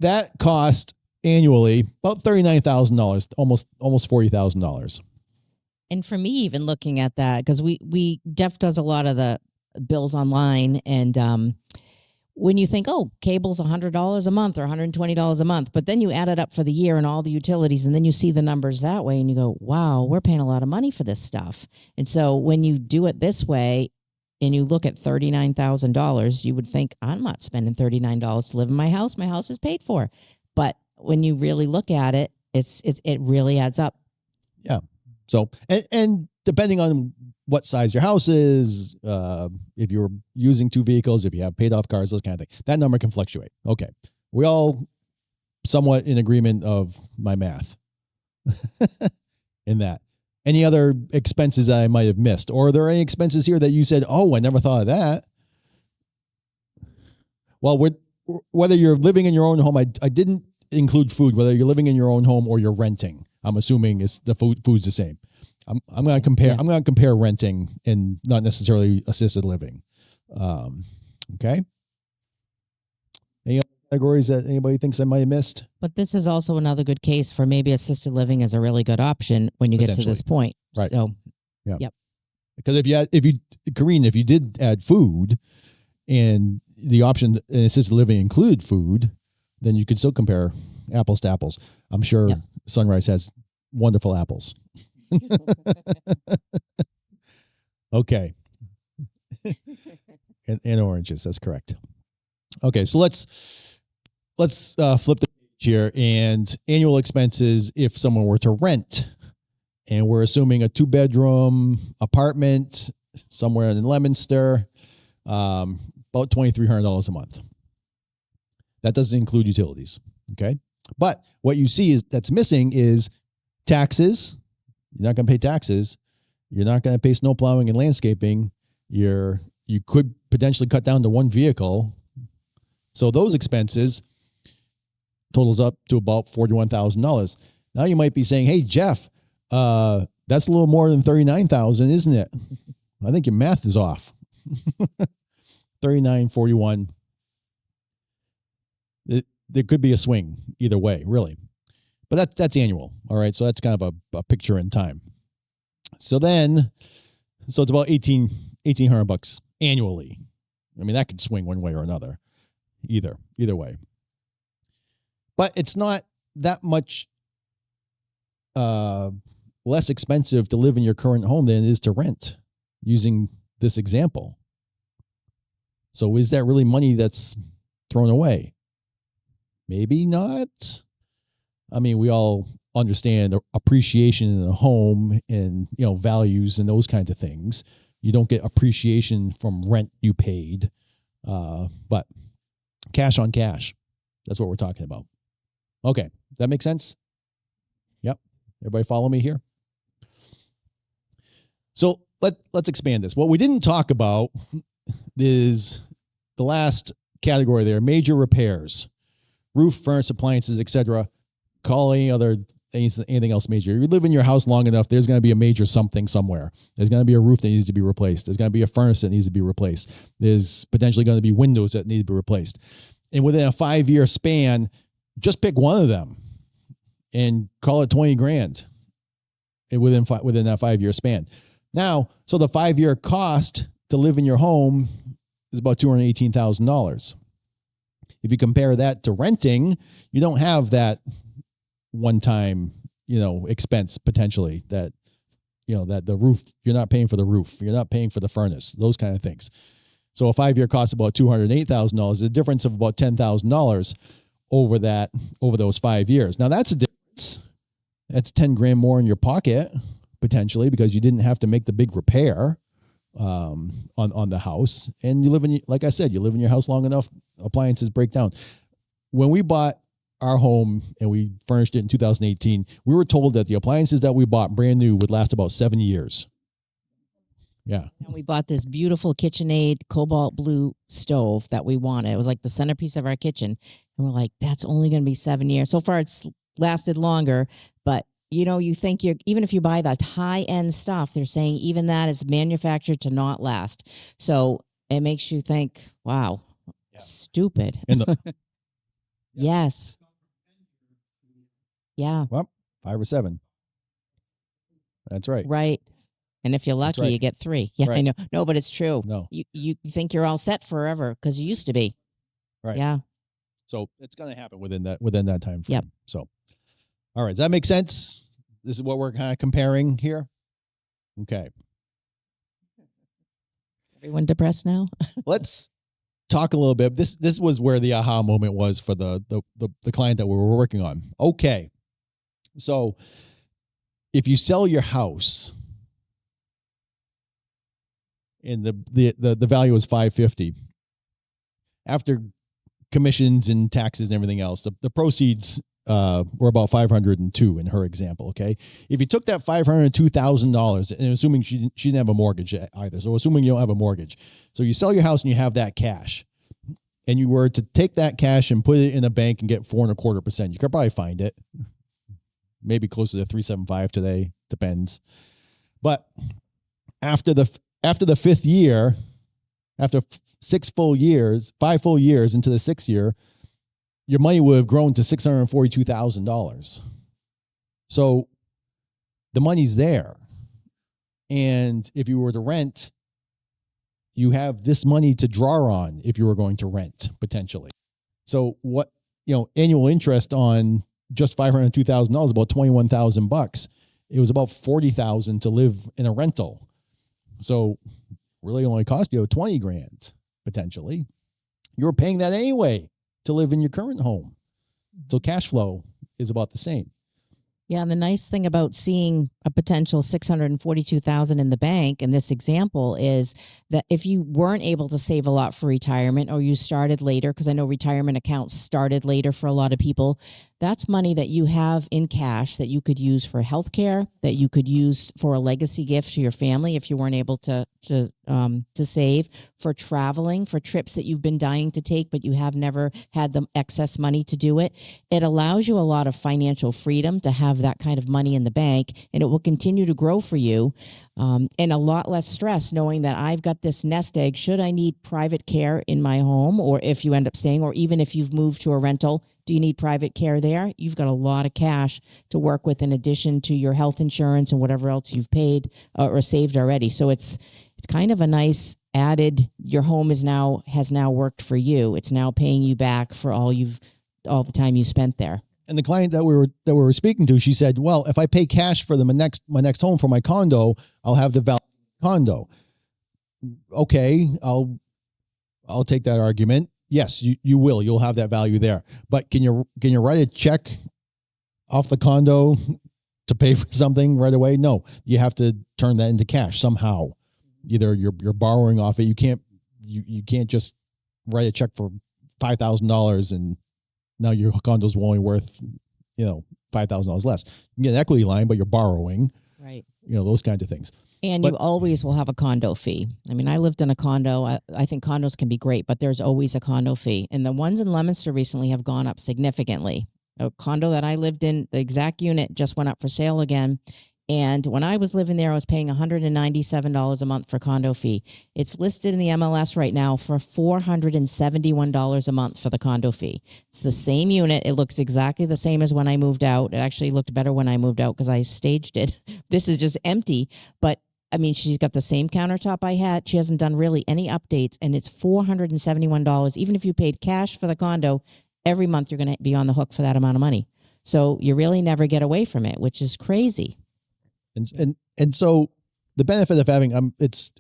that cost annually about $39,000, almost $40,000. And for me, even looking at that, because Def does a lot of the bills online, and when you think, oh, cable's $100 a month or $120 a month, but then you add it up for the year and all the utilities, and then you see the numbers that way, and you go, wow, we're paying a lot of money for this stuff. And so when you do it this way, and you look at $39,000, you would think, I'm not spending $39 to live in my house. My house is paid for. But when you really look at it, it really adds up. Yeah. So, and depending on what size your house is, if you're using two vehicles, if you have paid off cars, those kind of things, that number can fluctuate. Okay. We all somewhat in agreement of my math in that. Any other expenses that I might have missed? Or are there any expenses here that you said, oh, I never thought of that? Well, whether you're living in your own home, I didn't include food, whether you're living in your own home or you're renting. I'm assuming it's the food's the same. I'm going to compare. Yeah. I'm going to compare renting and not necessarily assisted living. Okay. Any other categories that anybody thinks I might have missed? But this is also another good case for maybe assisted living is a really good option when you get to this point. Right. So, yeah. Yep. Because Karine, if you did add food and the option in assisted living included food, then you could still compare apples to apples. I'm sure Yep. Sunrise has wonderful apples. Okay. and oranges. That's correct. Okay. So let's flip the page here, and annual expenses if someone were to rent, and we're assuming a 2-bedroom apartment somewhere in Leominster, about $2,300 a month. That doesn't include utilities. Okay. But what you see is that's missing is taxes. You're not going to pay taxes. You're not going to pay snow plowing and landscaping. You could potentially cut down to one vehicle. So those expenses totals up to about $41,000. Now you might be saying, hey, Jeff, that's a little more than $39,000, isn't it? I think your math is off. 39, 41. There could be a swing either way, really. But that's annual. All right. So that's kind of a picture in time. So it's about $1,800 annually. I mean, that could swing one way or another, either way. But it's not that much less expensive to live in your current home than it is to rent, using this example. So is that really money that's thrown away? Maybe not. I mean, we all understand appreciation in the home and, values and those kinds of things. You don't get appreciation from rent you paid, but cash on cash. That's what we're talking about. Okay. That make sense? Yep. Everybody follow me here? So let's expand this. What we didn't talk about is the last category there, major repairs, roof, furnace, appliances, etc. Call anything else major. If you live in your house long enough, there's going to be a major something somewhere. There's going to be a roof that needs to be replaced. There's going to be a furnace that needs to be replaced. There's potentially going to be windows that need to be replaced. And within a 5-year span, just pick one of them and call it $20,000 within that 5-year span. Now, so the 5-year cost to live in your home is about $218,000. If you compare that to renting, you don't have that one-time, expense potentially that the roof, you're not paying for the roof. You're not paying for the furnace, those kind of things. So a 5-year cost about $208,000, a difference of about $10,000 over those 5 years. Now that's a difference. That's $10,000 more in your pocket potentially, because you didn't have to make the big repair on the house. And like I said, you live in your house long enough, appliances break down. When we bought our home and we furnished it in 2018, we were told that the appliances that we bought brand new would last about 7 years. Yeah. And we bought this beautiful KitchenAid cobalt blue stove that we wanted. It was like the centerpiece of our kitchen. And we're like, that's only going to be 7 years. So far, it's lasted longer, but you think even if you buy the high end stuff, they're saying even that is manufactured to not last. So it makes you think, wow, stupid. And Yes. Yeah. well, 5 or 7. That's right. Right. And if you're lucky, right. you get 3. Yeah, Right. I know. No, but it's true. No. You think you're all set forever because you used to be. Right. Yeah. So it's going to happen within that time frame. Yep. So, all right. Does that make sense? This is what we're kind of comparing here. Okay. Everyone depressed now? Let's talk a little bit. This was where the aha moment was for the client that we were working on. Okay. So if you sell your house and the value is $550, after commissions and taxes and everything else, the proceeds were about $502 in her example. Okay. If you took that $502,000, and assuming she didn't have a mortgage either. So assuming you don't have a mortgage. So you sell your house and you have that cash, and you were to take that cash and put it in a bank and get 4.25%. You could probably find it. Maybe closer to 3.75 today. Depends. But after the 5th year, after 5 full years into the 6th year, your money would have grown to $642,000. So the money's there. And if you were to rent, you have this money to draw on if you were going to rent potentially. So what, annual interest on just $502,000, about $21,000. It was about $40,000 to live in a rental. So really only cost you $20,000 potentially. You're paying that anyway to live in your current home. So cash flow is about the same. Yeah, and the nice thing about seeing a potential $642,000 in the bank in this example is that if you weren't able to save a lot for retirement, or you started later, because I know retirement accounts started later for a lot of people, that's money that you have in cash that you could use for healthcare, that you could use for a legacy gift to your family if you weren't able to save, for traveling, for trips that you've been dying to take but you have never had the excess money to do it. It allows you a lot of financial freedom to have that kind of money in the bank, and it will continue to grow for you, and a lot less stress knowing that I've got this nest egg should I need private care in my home, or if you end up staying, or even if you've moved to a rental, do you need private care there? You've got a lot of cash to work with in addition to your health insurance and whatever else you've paid or saved already. So it's kind of a nice added, your home has now worked for you. It's now paying you back for all the time you spent there. And the client that we were speaking to, she said, well, if I pay cash for my next home for my condo, I'll have the value of the condo. Okay, I'll take that argument. Yes, you will. You'll have that value there. But can you write a check off the condo to pay for something right away? No, you have to turn that into cash somehow. Either you're borrowing off it. You can't just write a check for $5,000 and now your condo's only worth $5,000 less. You can get an equity line, but you're borrowing. Right. Those kinds of things. And you always will have a condo fee. I mean, I lived in a condo. I think condos can be great, but there's always a condo fee. And the ones in Leominster recently have gone up significantly. A condo that I lived in, the exact unit just went up for sale again. And when I was living there, I was paying $197 a month for condo fee. It's listed in the MLS right now for $471 a month for the condo fee. It's the same unit. It looks exactly the same as when I moved out. It actually looked better when I moved out because I staged it. This is just empty, but I mean, she's got the same countertop I had. She hasn't done really any updates, and it's $471. Even if you paid cash for the condo, every month you're going to be on the hook for that amount of money. So you really never get away from it, which is crazy. And so the benefit of having it's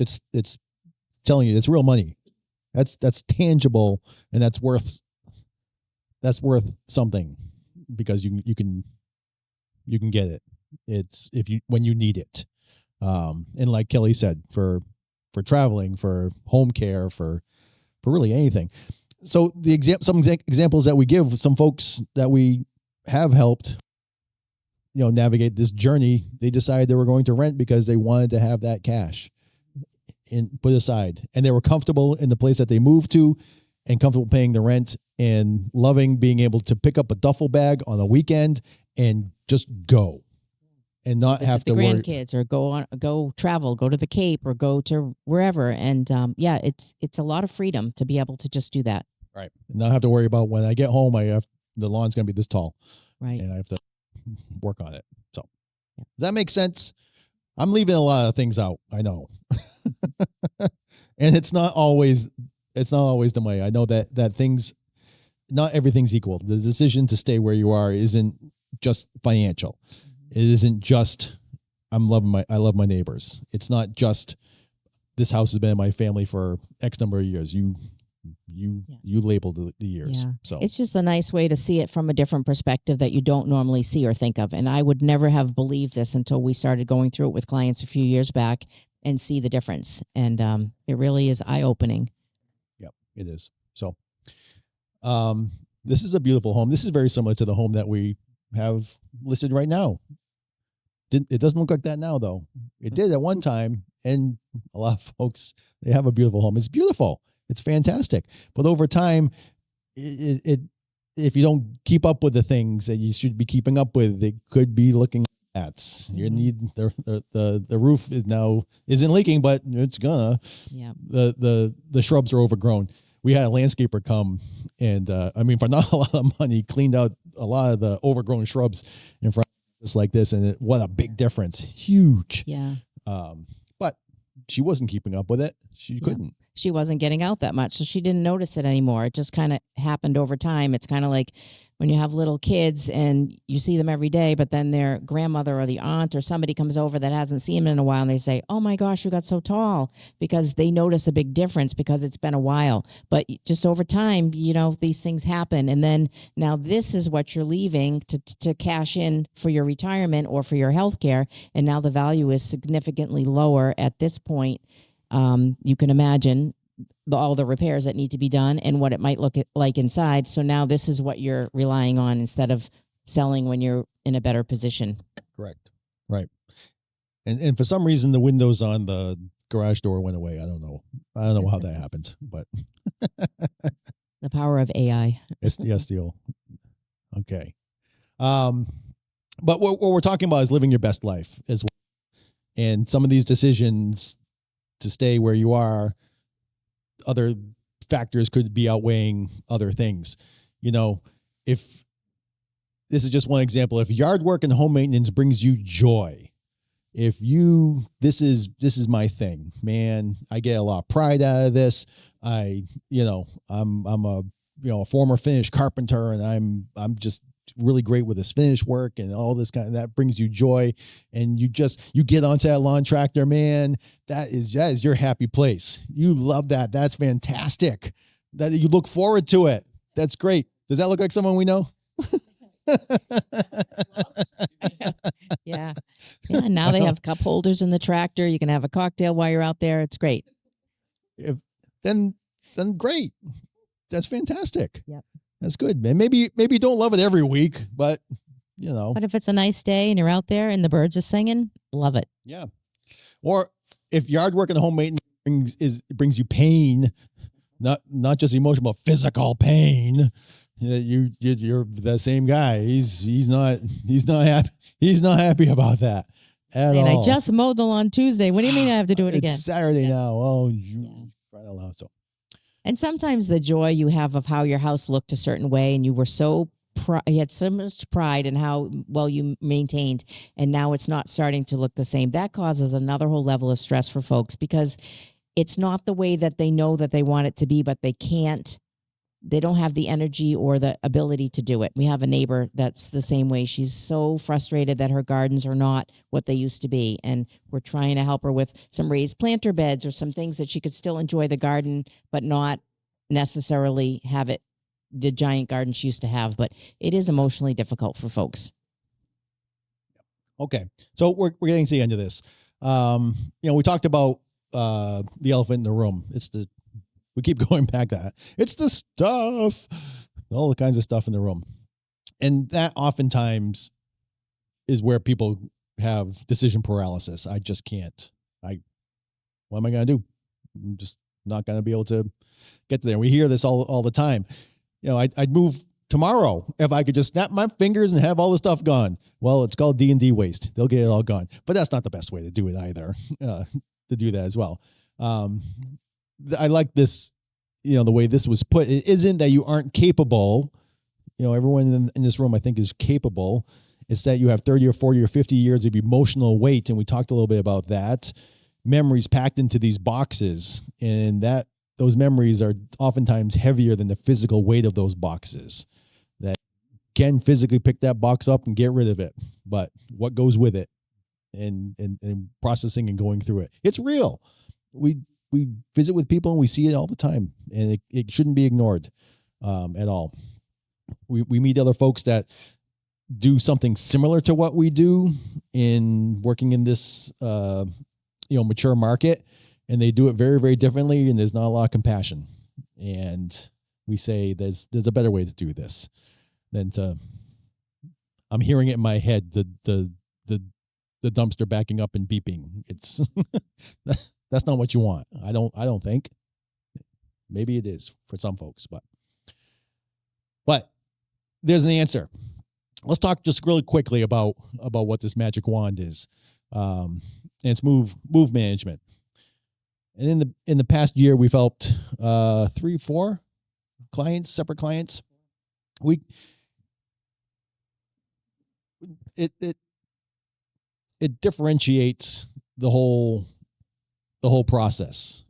telling you it's real money. That's tangible, and that's worth something because you can get it. It's when you need it. And like Kelly said, for traveling, for home care, for really anything. So some examples that we give, some folks that we have helped, navigate this journey, they decided they were going to rent because they wanted to have that cash and put aside, and they were comfortable in the place that they moved to and comfortable paying the rent and loving being able to pick up a duffel bag on a weekend and just go. and not Visit have the to worry. grandkids, or go travel, go to the Cape, or go to wherever. And yeah, it's a lot of freedom to be able to just do that. Right. Not have to worry about when I get home, the lawn's going to be this tall. Right. And I have to work on it. So Yeah. does that make sense? I'm leaving a lot of things out. I know. And it's not always the way. I know that things, not everything's equal. The decision to stay where you are isn't just financial. It isn't just I love my neighbors. It's not just this house has been in my family for X number of years. You labeled the years. Yeah. So It's just a nice way to see it from a different perspective that you don't normally see or think of. And I would never have believed this until we started going through it with clients a few years back and see the difference. And it really is eye-opening. Yep, it is. So this is a beautiful home. This is very similar to the home that we have listed right now. It doesn't look like that now, though. It did at one time, and a lot of folks, they have a beautiful home. It's beautiful. It's fantastic. But over time, if you don't keep up with the things that you should be keeping up with, it could be looking at. You need the roof isn't leaking, but it's gonna. Yeah. The shrubs are overgrown. We had a landscaper come and for not a lot of money, cleaned out a lot of the overgrown shrubs in front of us like this, and what a big difference. Huge. Yeah. But she wasn't keeping up with it. She couldn't. She wasn't getting out that much, so she didn't notice it anymore. It just kind of happened over time. It's kind of like when you have little kids and you see them every day, but then their grandmother or the aunt or somebody comes over that hasn't seen them in a while, and they say, "Oh my gosh, you got so tall," because they notice a big difference because it's been a while. But just over time, these things happen. And then now this is what you're leaving to cash in for your retirement or for your health care. And now the value is significantly lower at this point. You can imagine all the repairs that need to be done and what it might look like inside. So now this is what you're relying on instead of selling when you're in a better position. Correct. Right. And for some reason, the windows on the garage door went away. I don't know how that happened, but The power of AI. yes, deal. Okay. But what we're talking about is living your best life as well. And some of these decisions to stay where you are, other factors could be outweighing other things. If this is just one example, if yard work and home maintenance brings you joy, this is my thing, man. I get a lot of pride out of this. I'm a former finished carpenter, and I'm just really great with this finish work and all this that brings you joy, and you get onto that lawn tractor, man. That is your happy place. You love that. That's fantastic. That you look forward to it. That's great. Does that look like someone we know? Yeah. Now they have cup holders in the tractor. You can have a cocktail while you're out there. It's great. Then great. That's fantastic. Yep. That's good, man. Maybe you don't love it every week, but But if it's a nice day and you're out there and the birds are singing, love it. Yeah. Or if yard work and home maintenance brings you pain, not just emotional, but physical pain. You're the same guy. He's not happy. He's not happy about that at Saying, all. I just mowed the lawn Tuesday. What do you mean I have to do it again? It's Saturday now. Oh, right aloud. So. And sometimes the joy you have of how your house looked a certain way, and you were you had so much pride in how well you maintained, and now it's not starting to look the same. That causes another whole level of stress for folks because it's not the way that they know that they want it to be, but they can't. They don't have the energy or the ability to do it. We have a neighbor that's the same way. She's so frustrated that her gardens are not what they used to be. And we're trying to help her with some raised planter beds or some things that she could still enjoy the garden, but not necessarily have it the giant garden she used to have. But it is emotionally difficult for folks. Okay. So we're getting to the end of this. We talked about the elephant in the room. We keep going back to that. It's the stuff, all the kinds of stuff in the room. And that oftentimes is where people have decision paralysis. I just can't. What am I going to do? I'm just not going to be able to get to there. We hear this all the time. I'd move tomorrow if I could just snap my fingers and have all the stuff gone. Well, it's called D&D waste. They'll get it all gone. But that's not the best way to do it either, to do that as well. I like this, the way this was put. It isn't that you aren't capable. Everyone in this room, I think, is capable. It's that you have 30 or 40 or 50 years of emotional weight, and we talked a little bit about that. Memories packed into these boxes, and those memories are oftentimes heavier than the physical weight of those boxes. That can physically pick that box up and get rid of it, but what goes with it, and processing and going through it, it's real. We visit with people and we see it all the time, and it shouldn't be ignored at all. We meet other folks that do something similar to what we do in working in this, mature market, and they do it very, very differently. And there's not a lot of compassion. And we say there's a better way to do this than to. I'm hearing it in my head. The dumpster backing up and beeping. It's that's not what you want. I don't think. Maybe it is for some folks, but there's an answer. Let's talk just really quickly about what this magic wand is. And it's move management. And in the past year, we've helped 3-4 clients, separate clients. It differentiates the whole process.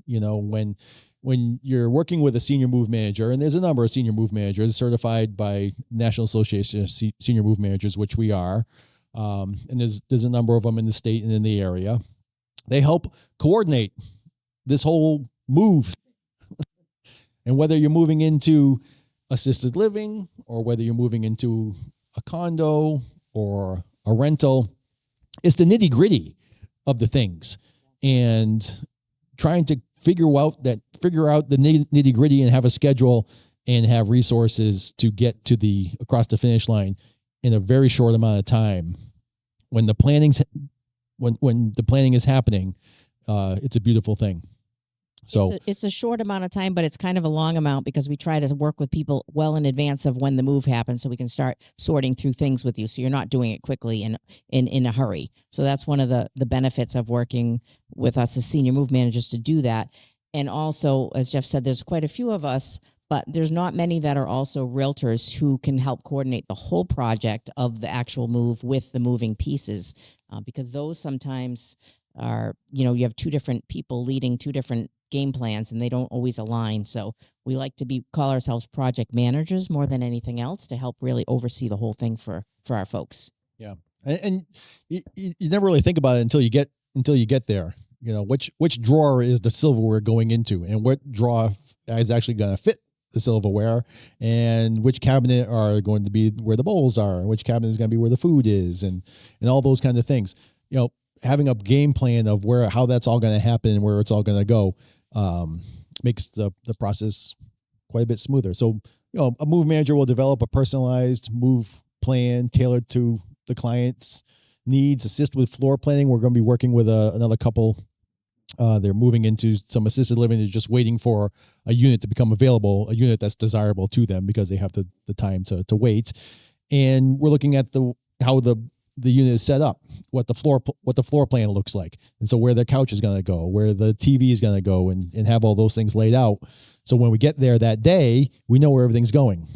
When you're working with a senior move manager, and there's a number of senior move managers certified by National Association of Senior Move Managers, which we are, and there's a number of them in the state and in the area. They help coordinate this whole move. And whether you're moving into assisted living or whether you're moving into a condo or a rental, it's the nitty-gritty of the things. And trying to figure out the nitty gritty and have a schedule and have resources to get across the finish line in a very short amount of time. When the planning is happening, it's a beautiful thing. So it's a short amount of time, but it's kind of a long amount because we try to work with people well in advance of when the move happens, so we can start sorting through things with you. So you're not doing it quickly and in a hurry. So that's one of the benefits of working with us as senior move managers, to do that. And also, as Jeff said, there's quite a few of us, but there's not many that are also realtors who can help coordinate the whole project of the actual move with the moving pieces, because those sometimes are, you have two different people leading two different game plans, and they don't always align. So we like to call ourselves project managers more than anything else, to help really oversee the whole thing for our folks. Yeah, and you never really think about it until you get there. Which drawer is the silverware going into, and what drawer is actually going to fit the silverware, and which cabinet are going to be where the bowls are, and which cabinet is going to be where the food is, and all those kinds of things. Having a game plan of how that's all going to happen and where it's all going to go makes the process quite a bit smoother. So, a move manager will develop a personalized move plan tailored to the client's needs, assist with floor planning. We're going to be working with another couple. They're moving into some assisted living. They're just waiting for a unit to become available, a unit that's desirable to them because they have the time to wait. And we're looking at how the unit is set up, what the floor plan looks like. And so where the couch is going to go, where the TV is going to go, and have all those things laid out. So when we get there that day, we know where everything's going,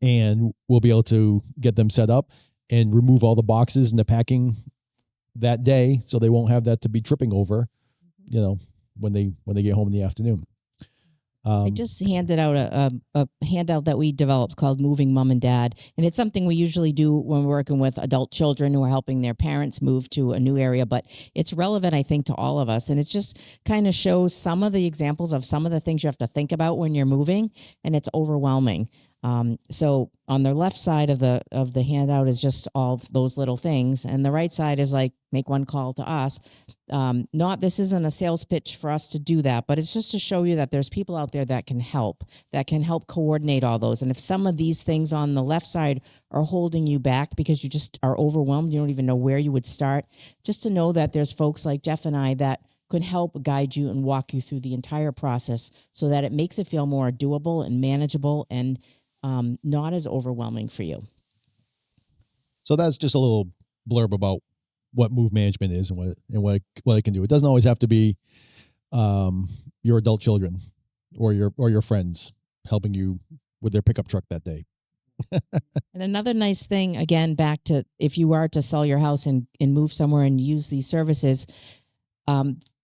and we'll be able to get them set up and remove all the boxes and the packing that day, so they won't have that to be tripping over, when they get home in the afternoon. I just handed out a handout that we developed called Moving Mom and Dad. And it's something we usually do when we're working with adult children who are helping their parents move to a new area. But it's relevant, I think, to all of us. And it just kind of shows some of the examples of some of the things you have to think about when you're moving. And it's overwhelming. So on the left side of the handout is just all those little things, and the right side is like, make one call to us. This isn't a sales pitch for us to do that, but it's just to show you that there's people out there that can help coordinate all those. And if some of these things on the left side are holding you back because you just are overwhelmed, you don't even know where you would start, just to know that there's folks like Jeff and I that could help guide you and walk you through the entire process so that it makes it feel more doable and manageable, and not as overwhelming for you. So that's just a little blurb about what move management is and what it can do. It doesn't always have to be your adult children or your friends helping you with their pickup truck that day. And another nice thing, again, back to if you are to sell your house and move somewhere and use these services,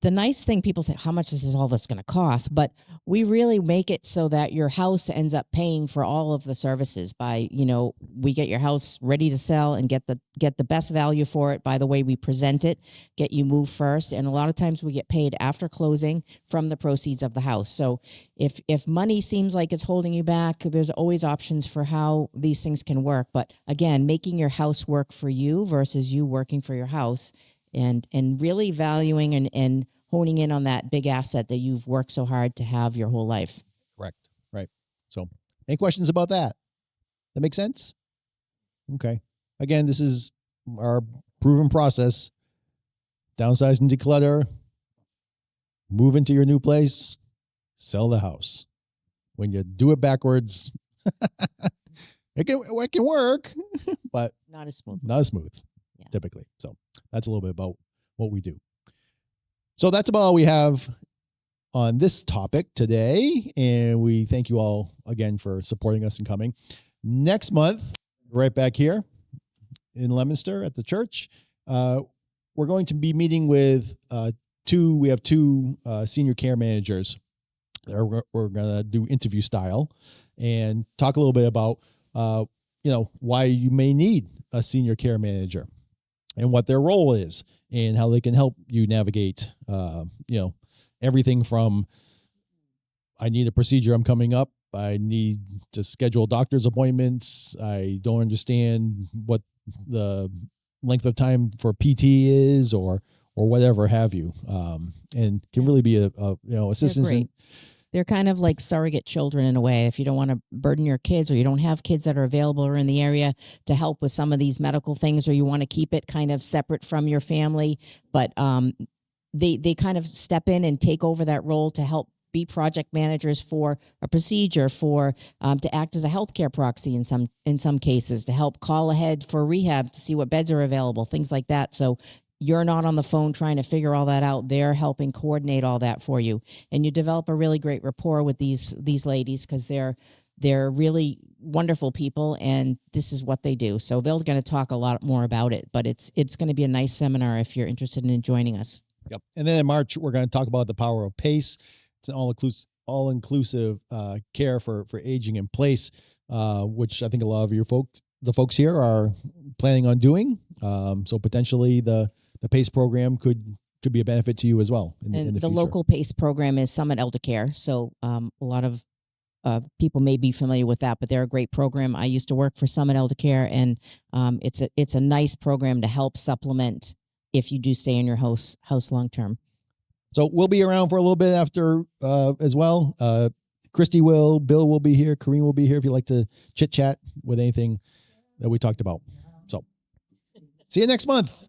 the nice thing, people say, how much is all this going to cost? But we really make it so that your house ends up paying for all of the services by, we get your house ready to sell and get the best value for it by the way we present it, get you moved first. And a lot of times we get paid after closing from the proceeds of the house. So if money seems like it's holding you back, there's always options for how these things can work. But again, making your house work for you versus you working for your house, and really valuing and honing in on that big asset that you've worked so hard to have your whole life. Correct. Right. So any questions about that? That makes sense? Okay. Again, this is our proven process. Downsize and declutter. Move into your new place. Sell the house. When you do it backwards, it can work, but Not as smooth. Not as smooth, Yeah. typically. So that's a little bit about what we do. So that's about all we have on this topic today. And we thank you all again for supporting us and coming. Next month, right back here in Leominster at the church, we're going to be meeting with we have two senior care managers. We're going to do interview style and talk a little bit about, why you may need a senior care manager and what their role is and how they can help you navigate, everything from I need a procedure I'm coming up. I need to schedule doctor's appointments. I don't understand what the length of time for PT is or whatever have you. And can really be assistance. They're kind of like surrogate children in a way. If you don't want to burden your kids or you don't have kids that are available or in the area to help with some of these medical things, or you want to keep it kind of separate from your family, but they kind of step in and take over that role to help be project managers for a procedure, for to act as a healthcare proxy in some cases, to help call ahead for rehab to see what beds are available, things like that. So you're not on the phone trying to figure all that out. They're helping coordinate all that for you. And you develop a really great rapport with these ladies because they're really wonderful people, and this is what they do. So they're going to talk a lot more about it, but it's going to be a nice seminar if you're interested in joining us. Yep. And then in March, we're going to talk about the power of PACE. It's an all-inclusive care for aging in place, which I think a lot of the folks here are planning on doing. So potentially the PACE program could be a benefit to you as well in the future. Local PACE program is Summit Elder Care. So a lot of people may be familiar with that, but they're a great program. I used to work for Summit Elder Care, and it's a nice program to help supplement if you do stay in your house long term. So we'll be around for a little bit after as well. Christy will, Bill will be here, Kareem will be here if you'd like to chit chat with anything that we talked about. So see you next month.